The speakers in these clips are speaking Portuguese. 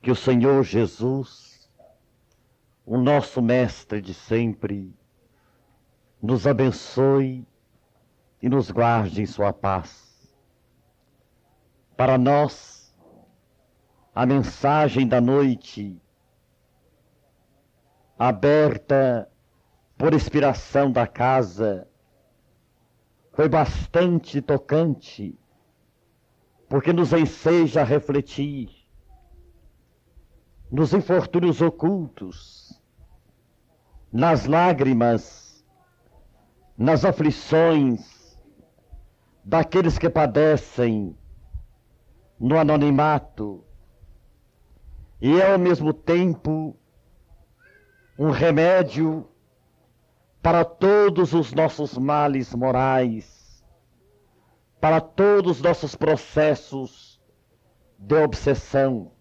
Que o Senhor Jesus, o nosso Mestre de sempre, nos abençoe e nos guarde em sua paz. Para nós, a mensagem da noite, aberta por inspiração da casa, foi bastante tocante, porque nos enseja a refletir nos infortúnios ocultos, nas lágrimas, nas aflições daqueles que padecem no anonimato, e é ao mesmo tempo um remédio para todos os nossos males morais, para todos os nossos processos de obsessão,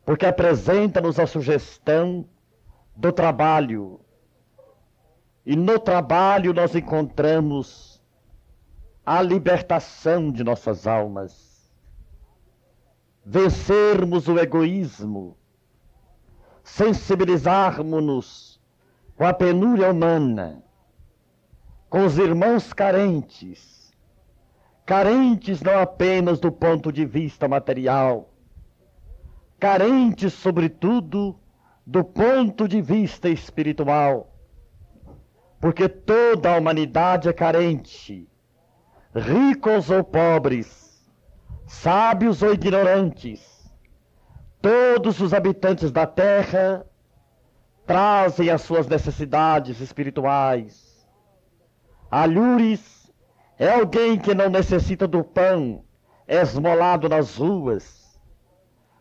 porque apresenta-nos a sugestão do trabalho, e no trabalho nós encontramos a libertação de nossas almas, vencermos o egoísmo, sensibilizarmos-nos com a penúria humana, com os irmãos carentes, carentes não apenas do ponto de vista material, carentes, sobretudo, do ponto de vista espiritual, porque toda a humanidade é carente, ricos ou pobres, sábios ou ignorantes, todos os habitantes da terra trazem as suas necessidades espirituais. Alhures é alguém que não necessita do pão esmolado nas ruas,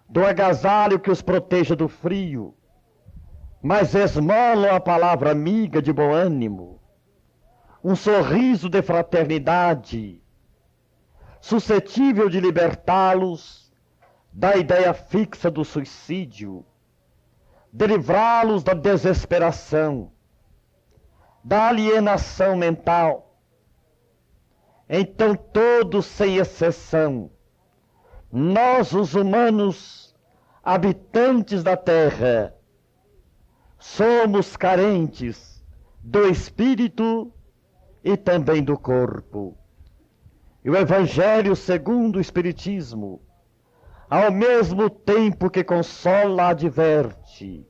do agasalho que os proteja do frio, mas esmolam a palavra amiga de bom ânimo, um sorriso de fraternidade, suscetível de libertá-los da ideia fixa do suicídio, de livrá-los da desesperação, da alienação mental. Então todos, sem exceção, nós, os humanos, habitantes da terra, somos carentes do espírito e também do corpo. E o Evangelho segundo o Espiritismo, ao mesmo tempo que consola, adverte,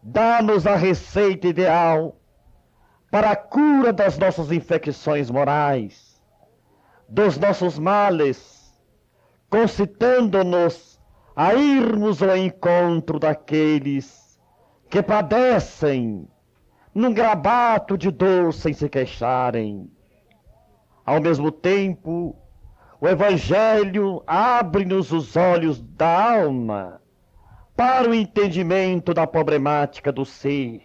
dá-nos a receita ideal para a cura das nossas infecções morais, dos nossos males, concitando-nos a irmos ao encontro daqueles que padecem num grabato de dor sem se queixarem. Ao mesmo tempo, o Evangelho abre-nos os olhos da alma para o entendimento da problemática do ser.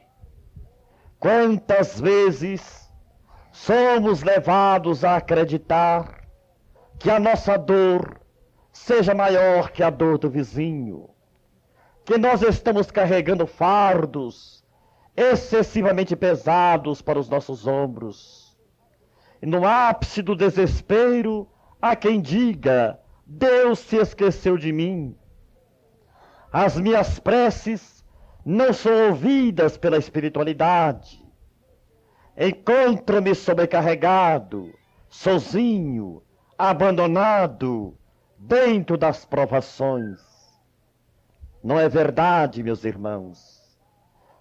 Quantas vezes somos levados a acreditar que a nossa dor seja maior que a dor do vizinho, que nós estamos carregando fardos excessivamente pesados para os nossos ombros. E no ápice do desespero, há quem diga: Deus se esqueceu de mim. As minhas preces não são ouvidas pela espiritualidade. Encontro-me sobrecarregado, sozinho, abandonado, dentro das provações. Não é verdade, meus irmãos?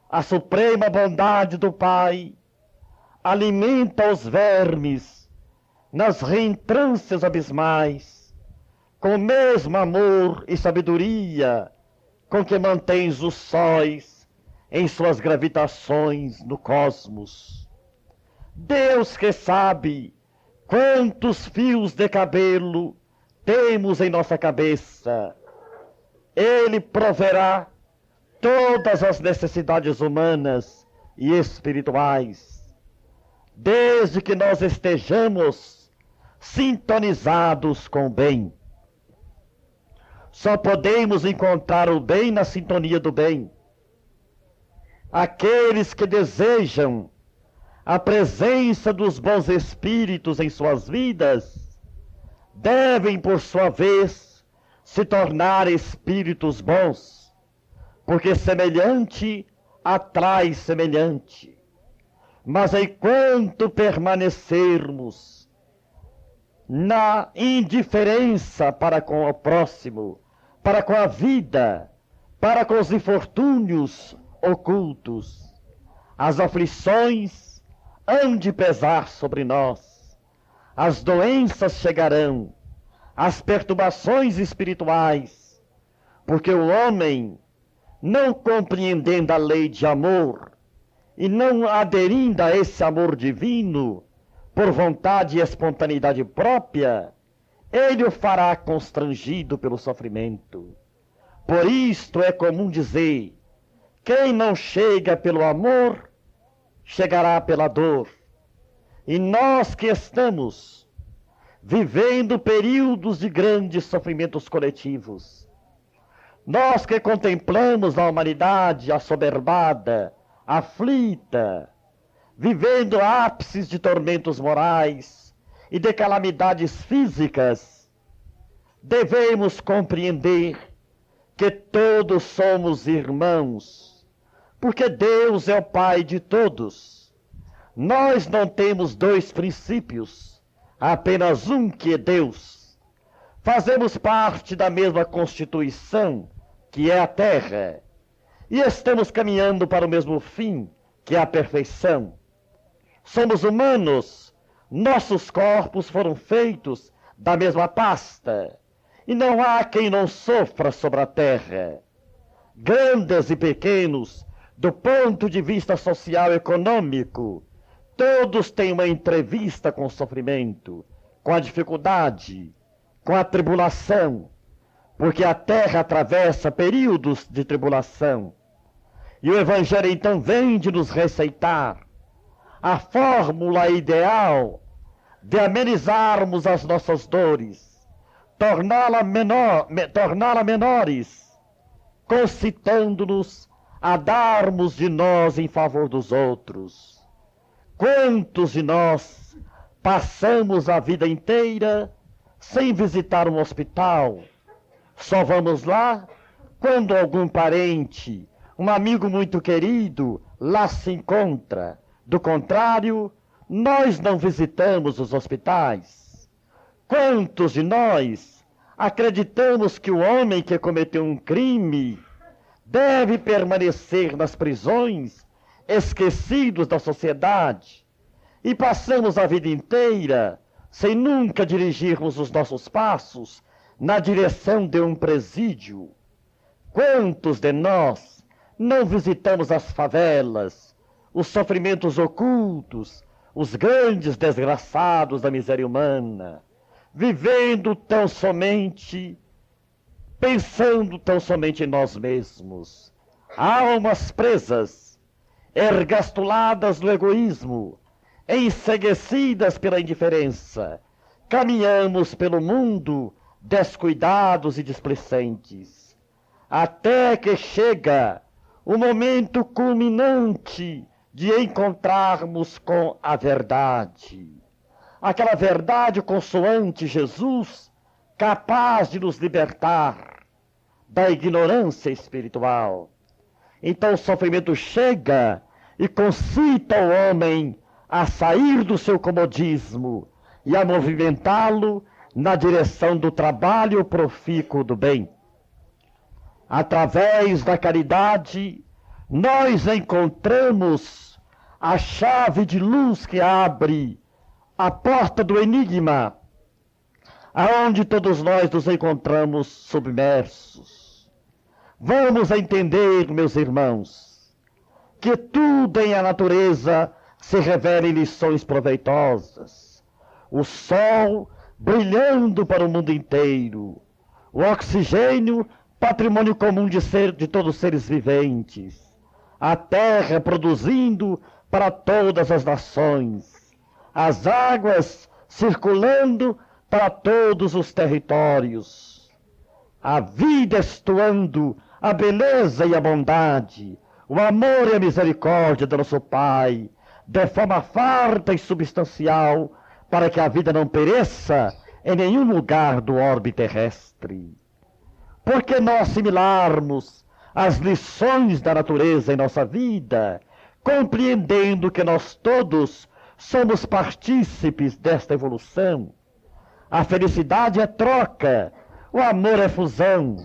A suprema bondade do Pai alimenta os vermes nas reentrâncias abismais, com o mesmo amor e sabedoria com que mantens os sóis em suas gravitações no cosmos. Deus que sabe quantos fios de cabelo temos em nossa cabeça, Ele proverá todas as necessidades humanas e espirituais, desde que nós estejamos sintonizados com o bem. Só podemos encontrar o bem na sintonia do bem. Aqueles que desejam a presença dos bons espíritos em suas vidas devem, por sua vez, se tornar espíritos bons, porque semelhante atrai semelhante. Mas enquanto permanecermos na indiferença para com o próximo, para com a vida, para com os infortúnios ocultos, as aflições hão de pesar sobre nós, as doenças chegarão, as perturbações espirituais, porque o homem, não compreendendo a lei de amor e não aderindo a esse amor divino, por vontade e espontaneidade própria, ele o fará constrangido pelo sofrimento. Por isto é comum dizer, quem não chega pelo amor, chegará pela dor. E nós que estamos vivendo períodos de grandes sofrimentos coletivos, nós que contemplamos a humanidade assoberbada, aflita, vivendo ápices de tormentos morais e de calamidades físicas, devemos compreender que todos somos irmãos, porque Deus é o Pai de todos. Nós não temos dois princípios, apenas um que é Deus. Fazemos parte da mesma constituição, que é a terra, e estamos caminhando para o mesmo fim, que é a perfeição. Somos humanos, nossos corpos foram feitos da mesma pasta, e não há quem não sofra sobre a terra. Grandes e pequenos, do ponto de vista social e econômico, todos têm uma entrevista com o sofrimento, com a dificuldade, com a tribulação, porque a terra atravessa períodos de tribulação. E o Evangelho então vem de nos receitar a fórmula ideal de amenizarmos as nossas dores, torná-las menores, concitando-nos a darmos de nós em favor dos outros. Quantos de nós passamos a vida inteira sem visitar um hospital? Só vamos lá quando algum parente, um amigo muito querido, lá se encontra. Do contrário, nós não visitamos os hospitais. Quantos de nós acreditamos que o homem que cometeu um crime deve permanecer nas prisões, esquecidos da sociedade, e passamos a vida inteira sem nunca dirigirmos os nossos passos na direção de um presídio? Quantos de nós não visitamos as favelas, os sofrimentos ocultos, os grandes desgraçados da miséria humana, vivendo tão somente, pensando tão somente em nós mesmos, almas presas, ergastuladas no egoísmo, enceguecidas pela indiferença, caminhamos pelo mundo descuidados e displicentes, até que chega o momento culminante de encontrarmos com a verdade. Aquela verdade consoante Jesus, capaz de nos libertar da ignorância espiritual. Então o sofrimento chega e concita o homem a sair do seu comodismo e a movimentá-lo na direção do trabalho profícuo do bem. Através da caridade, nós encontramos a chave de luz que abre a porta do enigma, aonde todos nós nos encontramos submersos. Vamos entender, meus irmãos, que tudo em a natureza se revela em lições proveitosas. O sol brilhando para o mundo inteiro, o oxigênio, patrimônio comum de todos os seres viventes, a terra produzindo para todas as nações, as águas circulando para todos os territórios, a vida estuando a beleza e a bondade, o amor e a misericórdia do nosso Pai, de forma farta e substancial, para que a vida não pereça em nenhum lugar do orbe terrestre. Por que não assimilarmos as lições da natureza em nossa vida, compreendendo que nós todos somos partícipes desta evolução? A felicidade é troca, o amor é fusão.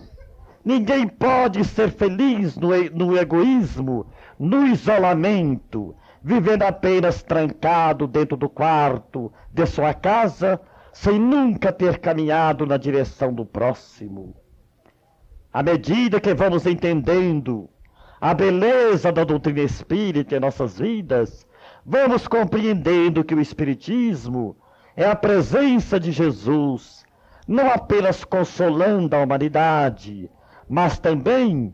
Ninguém pode ser feliz no egoísmo, no isolamento, vivendo apenas trancado dentro do quarto de sua casa, sem nunca ter caminhado na direção do próximo. À medida que vamos entendendo a beleza da doutrina espírita em nossas vidas, vamos compreendendo que o Espiritismo é a presença de Jesus, não apenas consolando a humanidade, mas também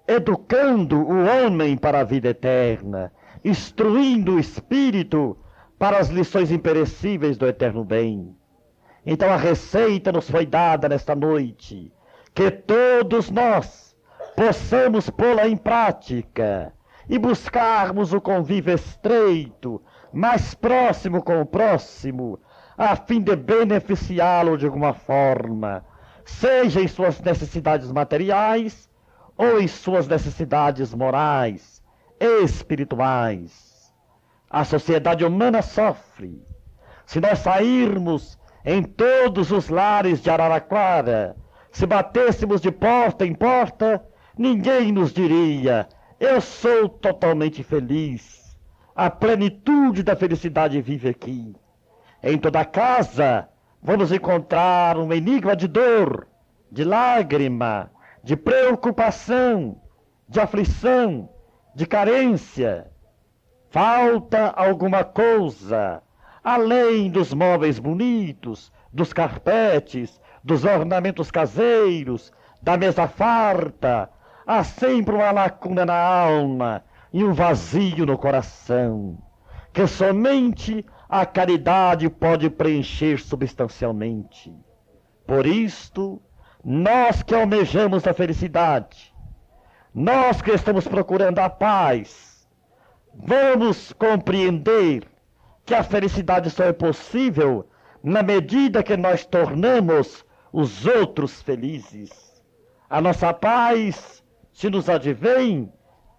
educando o homem para a vida eterna, instruindo o espírito para as lições imperecíveis do eterno bem. Então a receita nos foi dada nesta noite, que todos nós possamos pô-la em prática e buscarmos o convívio estreito, mais próximo com o próximo, a fim de beneficiá-lo de alguma forma, seja em suas necessidades materiais ou em suas necessidades morais, espirituais. A sociedade humana sofre. Se nós sairmos em todos os lares de Araraquara, se batêssemos de porta em porta, ninguém nos diria: eu sou totalmente feliz. A plenitude da felicidade vive aqui. Em toda casa vamos encontrar um enigma de dor, de lágrima, de preocupação, de aflição, de carência. Falta alguma coisa, além dos móveis bonitos, dos carpetes, dos ornamentos caseiros, da mesa farta. Há sempre uma lacuna na alma e um vazio no coração, que somente a caridade pode preencher substancialmente. Por isto, nós que almejamos a felicidade, nós que estamos procurando a paz, vamos compreender que a felicidade só é possível na medida que nós tornamos os outros felizes. A nossa paz se nos advém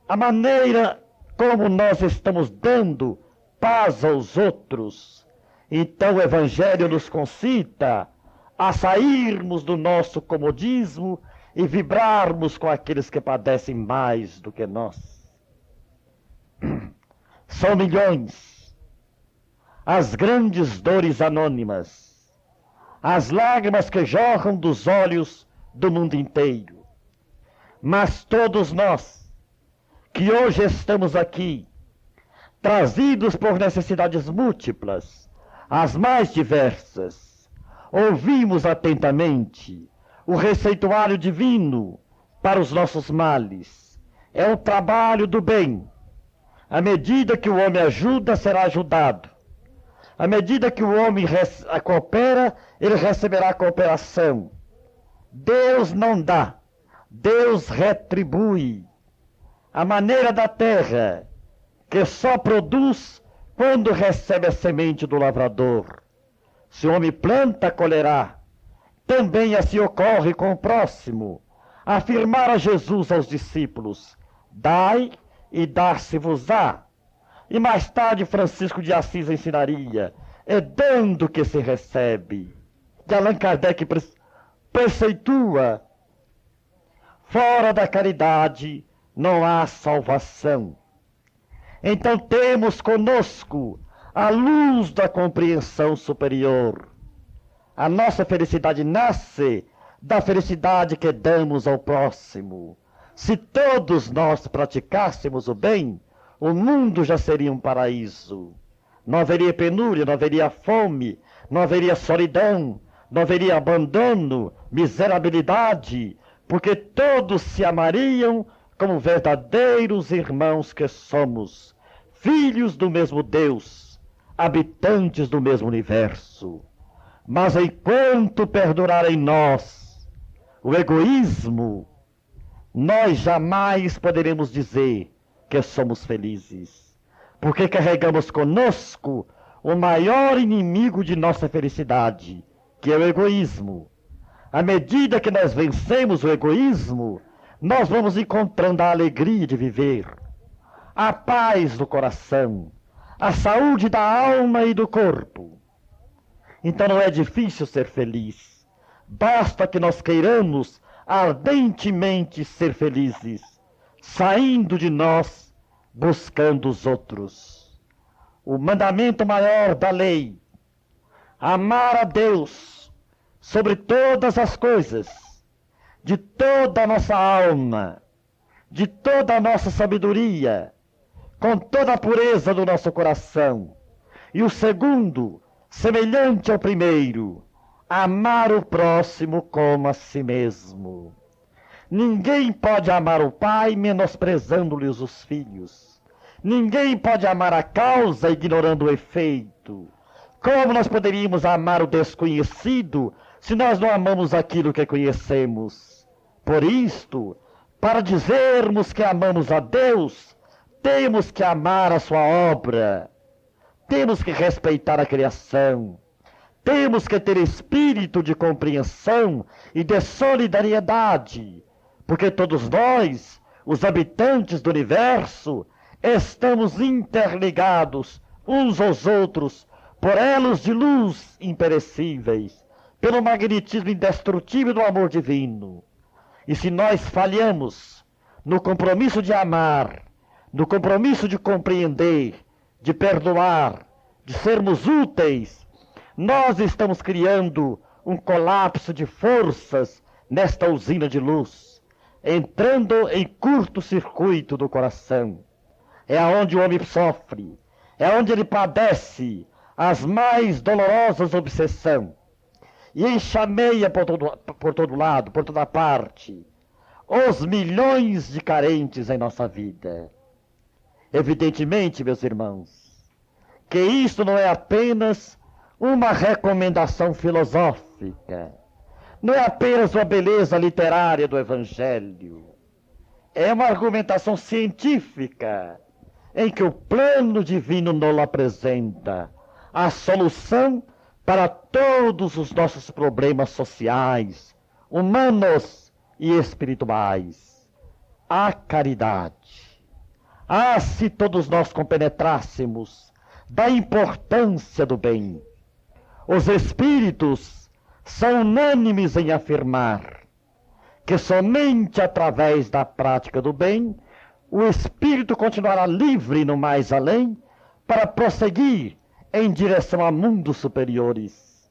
a maneira como nós estamos dando paz aos outros. Então o Evangelho nos concita a sairmos do nosso comodismo e vibrarmos com aqueles que padecem mais do que nós. São milhões as grandes dores anônimas, as lágrimas que jorram dos olhos do mundo inteiro. Mas todos nós, que hoje estamos aqui, trazidos por necessidades múltiplas, as mais diversas, ouvimos atentamente o receituário divino para os nossos males. É o trabalho do bem. À medida que o homem ajuda, será ajudado. À medida que o homem coopera, ele receberá cooperação. Deus não dá, Deus retribui. A maneira da terra, que só produz quando recebe a semente do lavrador. Se o homem planta, colherá. Também assim ocorre com o próximo. Afirmara Jesus aos discípulos: dai e dar-se-vos-á. E mais tarde Francisco de Assis ensinaria: é dando que se recebe. E Allan Kardec preceitua: fora da caridade não há salvação. Então temos conosco a luz da compreensão superior. A nossa felicidade nasce da felicidade que damos ao próximo. Se todos nós praticássemos o bem, o mundo já seria um paraíso. Não haveria penúria, não haveria fome, não haveria solidão, não haveria abandono, miserabilidade, porque todos se amariam como verdadeiros irmãos que somos, filhos do mesmo Deus, habitantes do mesmo universo. Mas enquanto perdurar em nós o egoísmo, nós jamais poderemos dizer que somos felizes, porque carregamos conosco o maior inimigo de nossa felicidade, que é o egoísmo. À medida que nós vencemos o egoísmo, nós vamos encontrando a alegria de viver, a paz do coração, a saúde da alma e do corpo. Então não é difícil ser feliz. Basta que nós queiramos ardentemente ser felizes, saindo de nós, buscando os outros. O mandamento maior da lei: amar a Deus sobre todas as coisas, de toda a nossa alma, de toda a nossa sabedoria, com toda a pureza do nosso coração. E o segundo, semelhante ao primeiro, amar o próximo como a si mesmo. Ninguém pode amar o pai menosprezando-lhes os filhos. Ninguém pode amar a causa ignorando o efeito. Como nós poderíamos amar o desconhecido se nós não amamos aquilo que conhecemos? Por isto, para dizermos que amamos a Deus, temos que amar a sua obra, temos que respeitar a criação, temos que ter espírito de compreensão e de solidariedade, porque todos nós, os habitantes do universo, estamos interligados uns aos outros por elos de luz imperecíveis, pelo magnetismo indestrutível do amor divino. E se nós falhamos no compromisso de amar, no compromisso de compreender, de perdoar, de sermos úteis, nós estamos criando um colapso de forças nesta usina de luz, entrando em curto-circuito do coração. É aonde o homem sofre, é onde ele padece as mais dolorosas obsessões, e enxameia por todo lado, por toda parte, os milhões de carentes em nossa vida. Evidentemente, meus irmãos, que isto não é apenas uma recomendação filosófica, não é apenas uma beleza literária do Evangelho, é uma argumentação científica em que o plano divino nos apresenta a solução para todos os nossos problemas sociais, humanos e espirituais. A caridade. Ah, se todos nós compenetrássemos da importância do bem. Os espíritos são unânimes em afirmar que somente através da prática do bem o espírito continuará livre no mais além para prosseguir em direção a mundos superiores.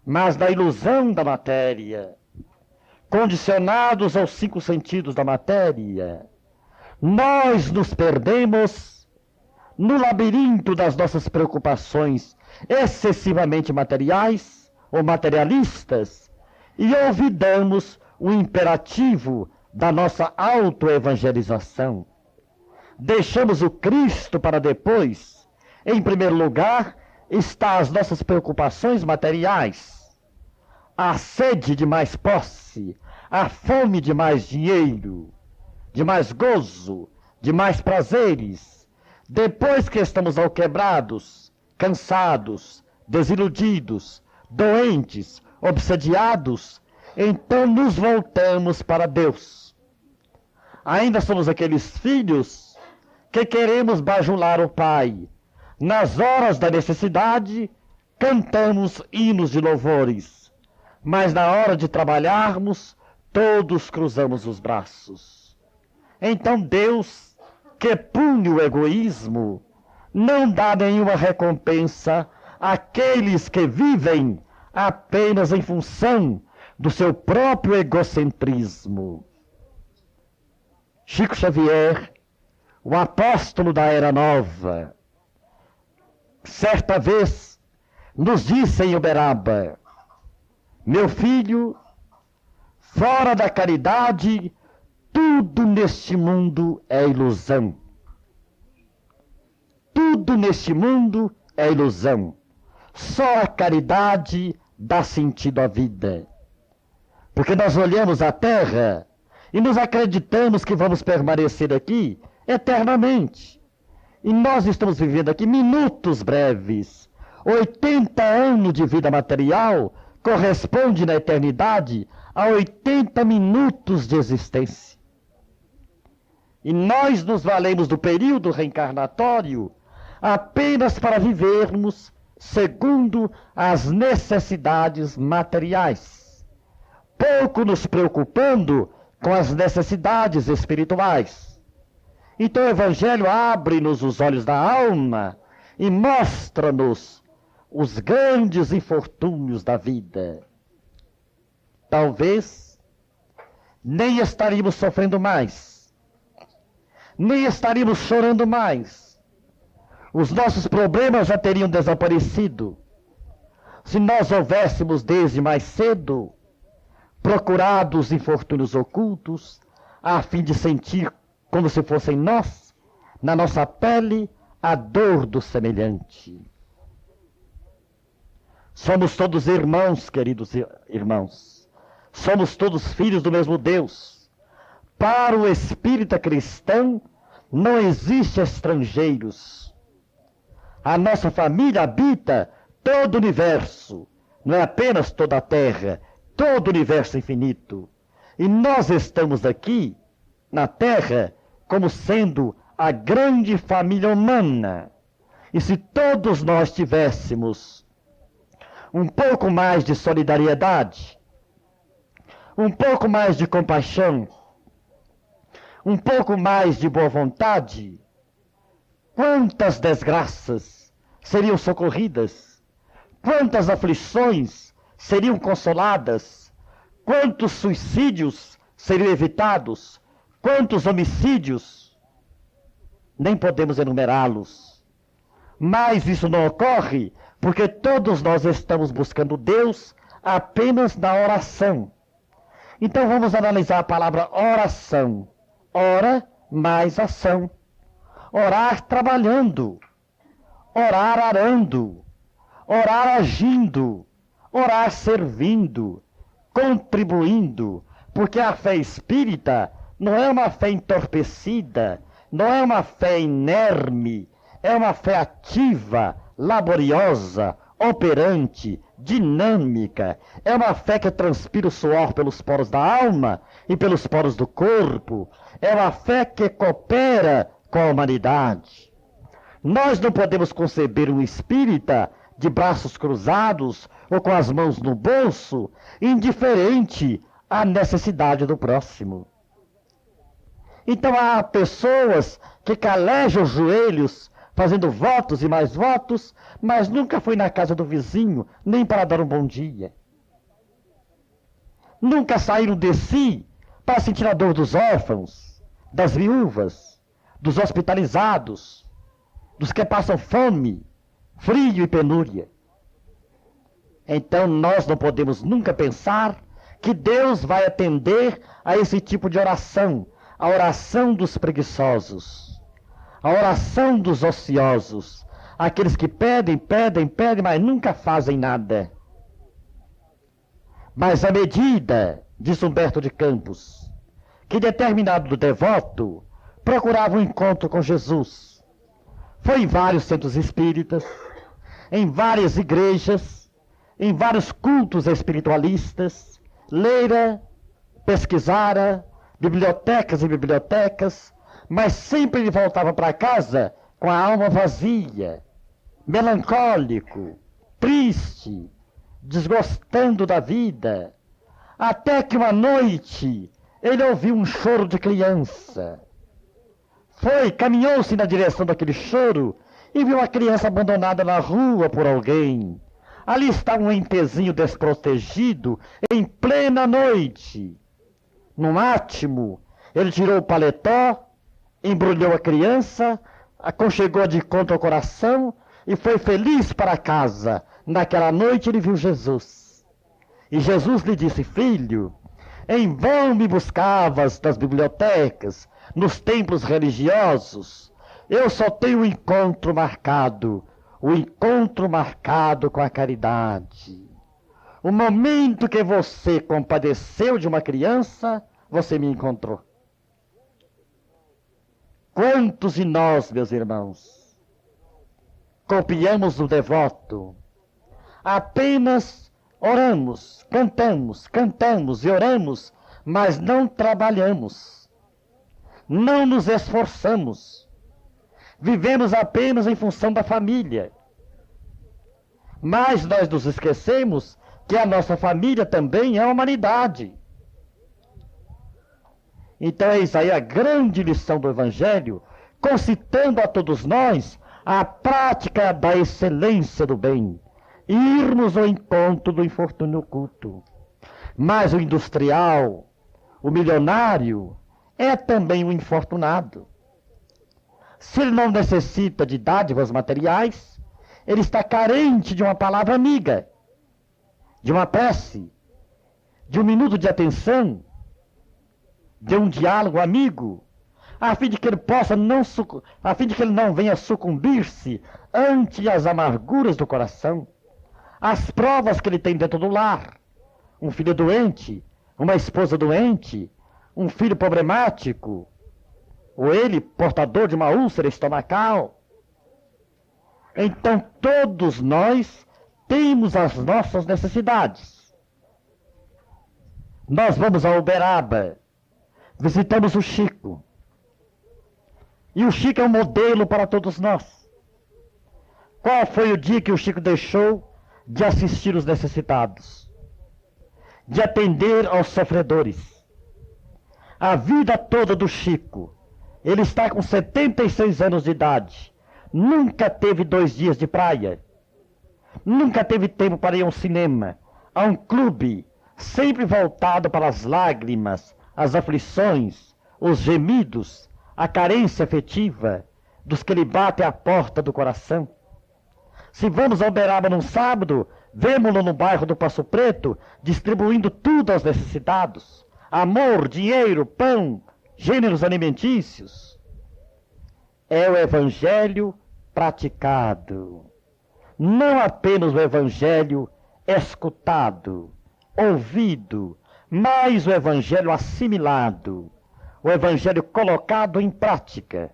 Mas na ilusão da matéria, condicionados aos 5 sentidos da matéria, nós nos perdemos no labirinto das nossas preocupações excessivamente materiais ou materialistas e olvidamos o imperativo da nossa autoevangelização. Deixamos o Cristo para depois. Em primeiro lugar, está as nossas preocupações materiais, a sede de mais posse, a fome de mais dinheiro, de mais gozo, de mais prazeres. Depois que estamos alquebrados, cansados, desiludidos, doentes, obsediados, então nos voltamos para Deus. Ainda somos aqueles filhos que queremos bajular o Pai. Nas horas da necessidade, cantamos hinos de louvores, mas na hora de trabalharmos, todos cruzamos os braços. Então Deus, que pune o egoísmo, não dá nenhuma recompensa àqueles que vivem apenas em função do seu próprio egocentrismo. Chico Xavier, o apóstolo da Era Nova, certa vez nos disse em Uberaba: meu filho, fora da caridade, tudo neste mundo é ilusão. Tudo neste mundo é ilusão. Só a caridade dá sentido à vida. Porque nós olhamos a terra e nos acreditamos que vamos permanecer aqui eternamente. E nós estamos vivendo aqui minutos breves. 80 anos de vida material corresponde na eternidade a 80 minutos de existência. E nós nos valemos do período reencarnatório apenas para vivermos segundo as necessidades materiais, pouco nos preocupando com as necessidades espirituais. Então o Evangelho abre-nos os olhos da alma e mostra-nos os grandes infortúnios da vida. Talvez nem estaríamos sofrendo mais, nem estaríamos chorando mais. Os nossos problemas já teriam desaparecido se nós houvéssemos desde mais cedo procurado os infortúnios ocultos a fim de sentir como se fossem nós, na nossa pele, a dor do semelhante. Somos todos irmãos, queridos irmãos. Somos todos filhos do mesmo Deus. Para o espírita cristão, não existe estrangeiros. A nossa família habita todo o universo, não é apenas toda a Terra, todo o universo infinito. E nós estamos aqui, na Terra, como sendo a grande família humana. E se todos nós tivéssemos um pouco mais de solidariedade, um pouco mais de compaixão, um pouco mais de boa vontade, quantas desgraças seriam socorridas, quantas aflições seriam consoladas, quantos suicídios seriam evitados, quantos homicídios, nem podemos enumerá-los. Mas isso não ocorre porque todos nós estamos buscando Deus apenas na oração. Então vamos analisar a palavra oração. Ora mais ação. Orar trabalhando, orar arando, orar agindo, orar servindo, contribuindo, porque a fé espírita não é uma fé entorpecida, não é uma fé inerme, é uma fé ativa, laboriosa, operante, dinâmica. É uma fé que transpira o suor pelos poros da alma e pelos poros do corpo. É uma fé que coopera com a humanidade. Nós não podemos conceber um espírita de braços cruzados ou com as mãos no bolso, indiferente à necessidade do próximo. Então há pessoas que calejam os joelhos, fazendo votos e mais votos, mas nunca foi na casa do vizinho, nem para dar um bom dia. Nunca saíram de si para sentir a dor dos órfãos, das viúvas, dos hospitalizados, dos que passam fome, frio e penúria. Então nós não podemos nunca pensar que Deus vai atender a esse tipo de oração, a oração dos preguiçosos, a oração dos ociosos, aqueles que pedem, pedem, pedem, mas nunca fazem nada. Mas à medida, diz Humberto de Campos, que determinado devoto procurava um encontro com Jesus, foi em vários centros espíritas, em várias igrejas, em vários cultos espiritualistas, lera, pesquisara, bibliotecas e bibliotecas, mas sempre ele voltava para casa com a alma vazia, melancólico, triste, desgostando da vida, até que uma noite ele ouviu um choro de criança. Caminhou-se na direção daquele choro e viu a criança abandonada na rua por alguém. Ali está um entezinho desprotegido em plena noite. Num átimo, ele tirou o paletó, embrulhou a criança, aconchegou-a de contra o coração e foi feliz para casa. Naquela noite ele viu Jesus. E Jesus lhe disse: filho, em vão me buscavas nas bibliotecas, nos templos religiosos. Eu só tenho um encontro marcado, o encontro marcado com a caridade. O momento que você compadeceu de uma criança, você me encontrou. Quantos de nós, meus irmãos, copiamos o devoto, apenas Oramos, cantamos e oramos, mas não trabalhamos, não nos esforçamos, vivemos apenas em função da família. Mas nós nos esquecemos que a nossa família também é a humanidade. Então eis aí a grande lição do Evangelho, concitando a todos nós a prática da excelência do bem, irmos ao encontro do infortúnio oculto. Mas o industrial, o milionário, é também um infortunado. Se ele não necessita de dádivas materiais, ele está carente de uma palavra amiga, de uma prece, de um minuto de atenção, de um diálogo amigo, a fim de que ele possa a fim de que ele não venha sucumbir-se ante as amarguras do coração, as provas que ele tem dentro do lar, um filho doente, uma esposa doente, um filho problemático, ou ele portador de uma úlcera estomacal. Então todos nós temos as nossas necessidades. Nós vamos a Uberaba, visitamos o Chico. E o Chico é um modelo para todos nós. Qual foi o dia que o Chico deixou de assistir os necessitados, de atender aos sofredores? A vida toda do Chico, ele está com 76 anos de idade, nunca teve 2 dias de praia, nunca teve tempo para ir a um cinema, a um clube, sempre voltado para as lágrimas, as aflições, os gemidos, a carência afetiva dos que lhe batem à porta do coração. Se vamos a Uberaba num sábado, vemo-lo no bairro do Passo Preto, distribuindo tudo aos necessitados. Amor, dinheiro, pão, gêneros alimentícios. É o Evangelho praticado. Não apenas o Evangelho escutado, ouvido, mas o Evangelho assimilado, o Evangelho colocado em prática.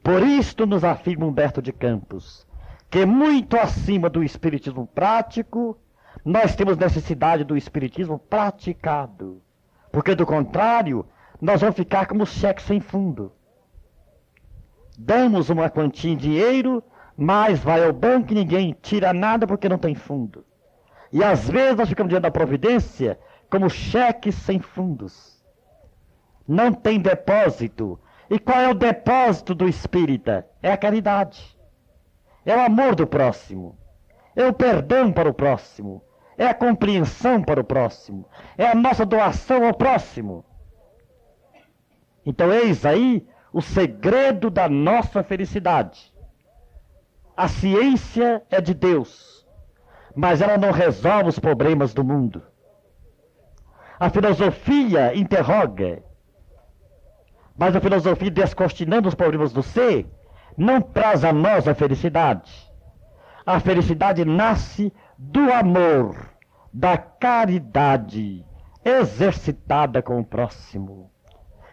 Por isto nos afirma Humberto de Campos, que muito acima do espiritismo prático, nós temos necessidade do espiritismo praticado. Porque do contrário, nós vamos ficar como cheque sem fundo. Damos uma quantia em dinheiro, mas vai ao banco e ninguém tira nada porque não tem fundo. E às vezes nós ficamos diante da providência como cheques sem fundos. Não tem depósito. E qual é o depósito do espírita? É a caridade. É o amor do próximo. É o perdão para o próximo. É a compreensão para o próximo. É a nossa doação ao próximo. Então eis aí o segredo da nossa felicidade. A ciência é de Deus, mas ela não resolve os problemas do mundo. A filosofia interroga, mas a filosofia, descortinando os problemas do ser, não traz a nós a felicidade. A felicidade nasce do amor, da caridade, exercitada com o próximo.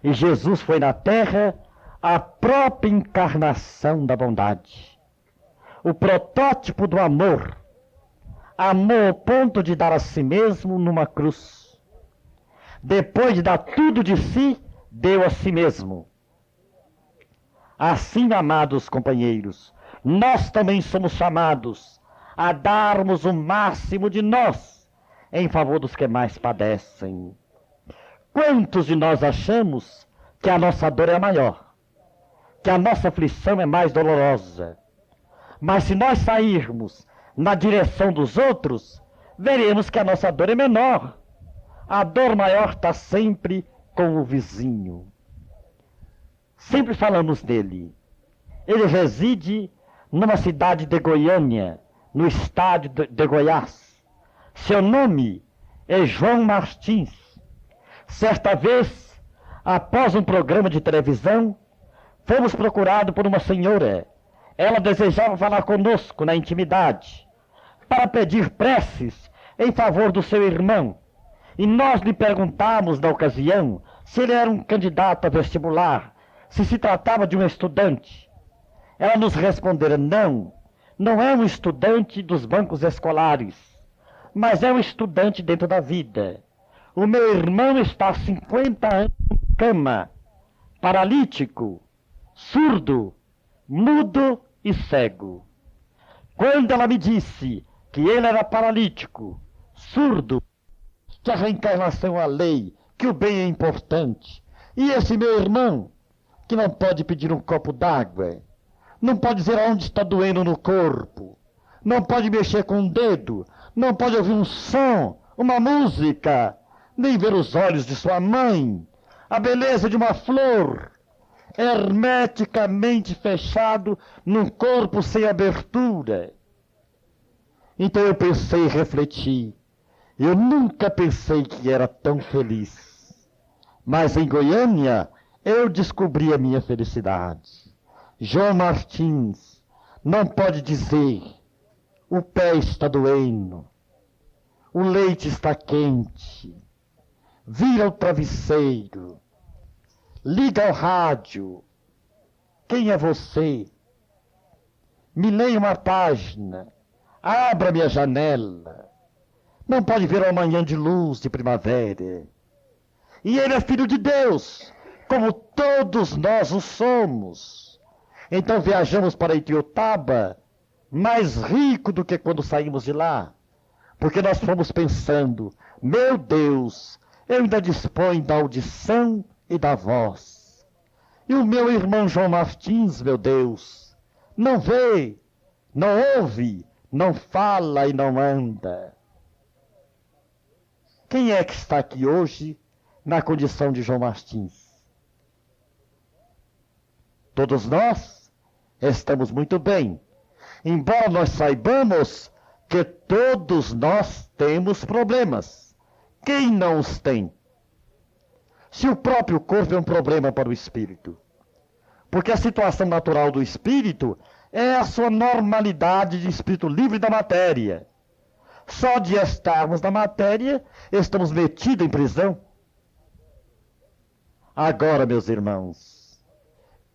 E Jesus foi na terra a própria encarnação da bondade. O protótipo do amor. Amor ao ponto de dar a si mesmo numa cruz. Depois de dar tudo de si, deu a si mesmo. Assim, amados companheiros, nós também somos chamados a darmos o máximo de nós em favor dos que mais padecem. Quantos de nós achamos que a nossa dor é maior, que a nossa aflição é mais dolorosa? Mas se nós sairmos na direção dos outros, veremos que a nossa dor é menor. A dor maior está sempre com o vizinho. Sempre falamos dele. Ele reside numa cidade de Goiânia, no estado de Goiás. Seu nome é João Martins. Certa vez, após um programa de televisão, fomos procurados por uma senhora. Ela desejava falar conosco na intimidade, para pedir preces em favor do seu irmão. E nós lhe perguntamos na ocasião se ele era um candidato a vestibular, se tratava de um estudante. Ela nos respondeu: não é um estudante dos bancos escolares, mas é um estudante dentro da vida. O meu irmão está há 50 anos na cama, paralítico, surdo, mudo e cego. Quando ela me disse que ele era paralítico, surdo, que a reencarnação é a lei, que o bem é importante, e esse meu irmão, que não pode pedir um copo d'água, não pode dizer aonde está doendo no corpo, não pode mexer com o dedo, não pode ouvir um som, uma música, nem ver os olhos de sua mãe, a beleza de uma flor, hermeticamente fechado num corpo sem abertura. Então eu pensei e refleti. Eu nunca pensei que era tão feliz. Mas em Goiânia eu descobri a minha felicidade. João Martins não pode dizer: o pé está doendo, o leite está quente, vira o travesseiro, liga ao rádio. Quem é você? Me leia uma página, abra minha janela. Não pode ver uma manhã de luz de primavera. E ele é filho de Deus, como todos nós o somos. Então viajamos para Itiotaba, mais rico do que quando saímos de lá, porque nós fomos pensando: meu Deus, eu ainda disponho da audição e da voz. E o meu irmão João Martins, meu Deus, não vê, não ouve, não fala e não anda. Quem é que está aqui hoje na condição de João Martins? Todos nós estamos muito bem, embora nós saibamos que todos nós temos problemas. Quem não os tem? Se o próprio corpo é um problema para o espírito, porque a situação natural do espírito é a sua normalidade de espírito livre da matéria. Só de estarmos na matéria, estamos metidos em prisão. Agora, meus irmãos,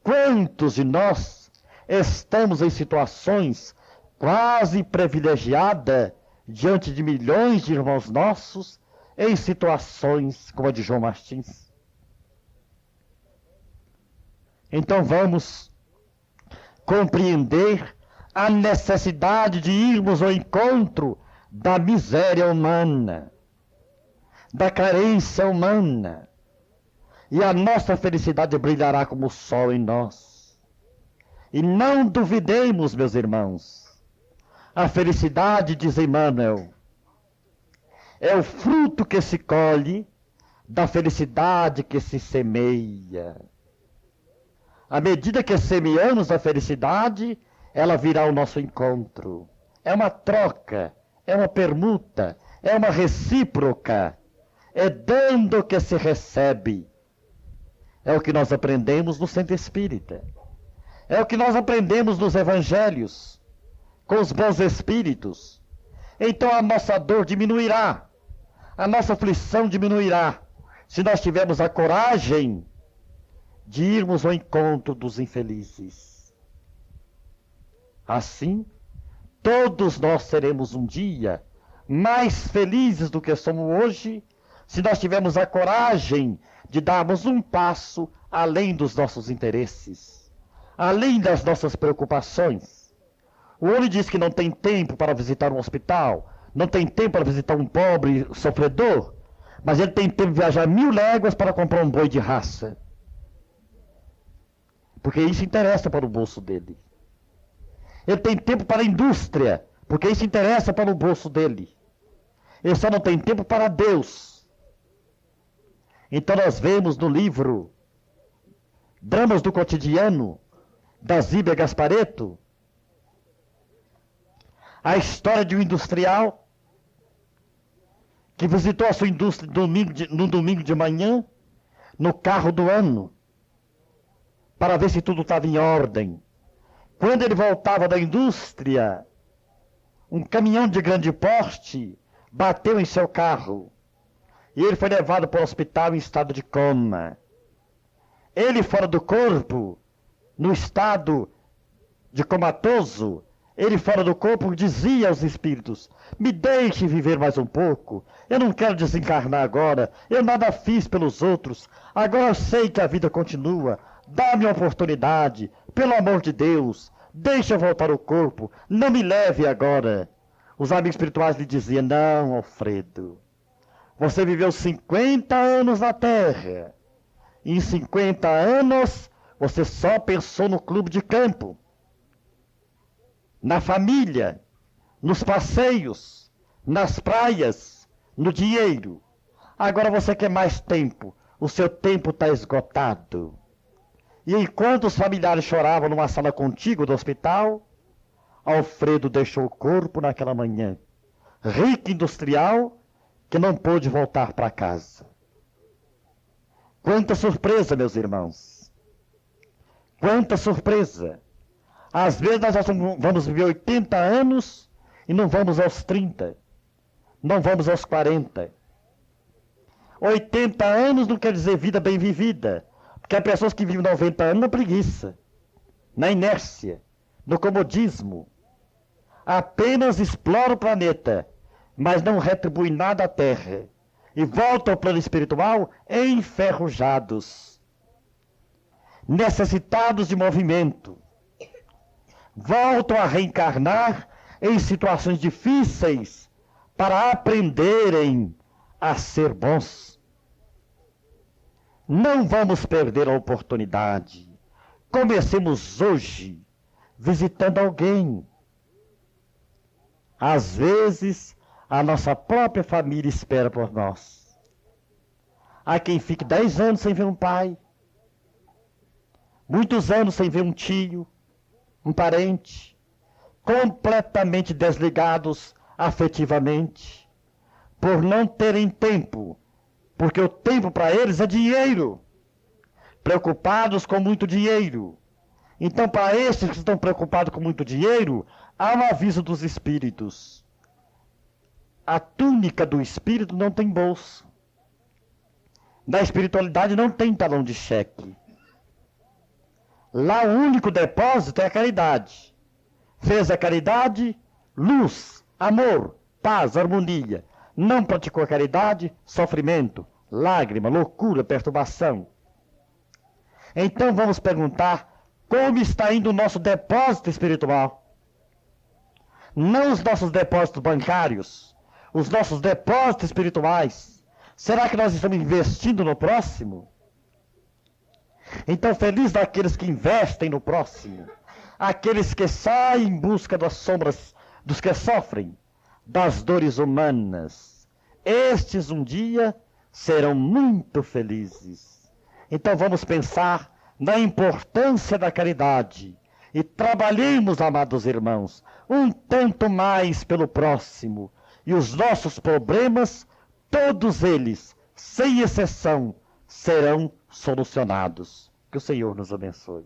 quantos de nós estamos em situações quase privilegiadas diante de milhões de irmãos nossos em situações como a de João Martins? Então vamos compreender a necessidade de irmos ao encontro da miséria humana, da carência humana, e a nossa felicidade brilhará como o sol em nós. E não duvidemos, meus irmãos, a felicidade, diz Emmanuel, é o fruto que se colhe da felicidade que se semeia. À medida que semeamos a felicidade, ela virá ao nosso encontro. É uma troca, é uma permuta, é uma recíproca. É dando que se recebe. É o que nós aprendemos no Centro Espírita. É o que nós aprendemos nos Evangelhos, com os bons espíritos. Então a nossa dor diminuirá, a nossa aflição diminuirá, se nós tivermos a coragem de irmos ao encontro dos infelizes. Assim, todos nós seremos um dia mais felizes do que somos hoje, se nós tivermos a coragem de darmos um passo além dos nossos interesses, além das nossas preocupações. O homem diz que não tem tempo para visitar um hospital, não tem tempo para visitar um pobre sofredor, mas ele tem tempo de viajar 1000 léguas para comprar um boi de raça. Porque isso interessa para o bolso dele. Ele tem tempo para a indústria, porque isso interessa para o bolso dele. Ele só não tem tempo para Deus. Então nós vemos no livro Dramas do Cotidiano, da Zíbia Gasparetto, a história de um industrial que visitou a sua indústria no domingo de manhã, no carro do ano, para ver se tudo estava em ordem. Quando ele voltava da indústria, um caminhão de grande porte bateu em seu carro e ele foi levado para o hospital em estado de coma. Ele fora do corpo, no estado de comatoso, Ele fora do corpo dizia aos espíritos: me deixe viver mais um pouco. Eu não quero desencarnar agora. Eu nada fiz pelos outros. Agora eu sei que a vida continua. Dá-me uma oportunidade. Pelo amor de Deus. Deixa eu voltar ao corpo. Não me leve agora. Os amigos espirituais lhe diziam: não, Alfredo. Você viveu 50 anos na Terra. E em 50 anos, você só pensou no clube de campo, na família, nos passeios, nas praias, no dinheiro. Agora você quer mais tempo. O seu tempo está esgotado. E enquanto os familiares choravam numa sala contígua do hospital, Alfredo deixou o corpo naquela manhã, rico industrial, que não pôde voltar para casa. Quanta surpresa, meus irmãos! Quanta surpresa! Às vezes nós vamos viver 80 anos e não vamos aos 30, não vamos aos 40. 80 anos não quer dizer vida bem vivida, porque há pessoas que vivem 90 anos na preguiça, na inércia, no comodismo. Apenas exploram o planeta, mas não retribuem nada à Terra. E voltam ao plano espiritual enferrujados, necessitados de movimento. Voltam a reencarnar em situações difíceis para aprenderem a ser bons. Não vamos perder a oportunidade. Comecemos hoje visitando alguém. Às vezes, a nossa própria família espera por nós. Há quem fique 10 anos sem ver um pai, muitos anos sem ver um tio, um parente, completamente desligados afetivamente, por não terem tempo, porque o tempo para eles é dinheiro, preocupados com muito dinheiro. Então, para esses que estão preocupados com muito dinheiro, há um aviso dos espíritos: a túnica do espírito não tem bolso. Na espiritualidade não tem talão de cheque. Lá o único depósito é a caridade. Fez a caridade, luz, amor, paz, harmonia. Não praticou a caridade, sofrimento, lágrima, loucura, perturbação. Então vamos perguntar como está indo o nosso depósito espiritual. Não os nossos depósitos bancários, os nossos depósitos espirituais. Será que nós estamos investindo no próximo? Então, feliz daqueles que investem no próximo, aqueles que saem em busca das sombras dos que sofrem, das dores humanas. Estes um dia serão muito felizes. Então vamos pensar na importância da caridade e trabalhemos, amados irmãos, um tanto mais pelo próximo, e os nossos problemas, todos eles, sem exceção, serão solucionados. Que o Senhor nos abençoe.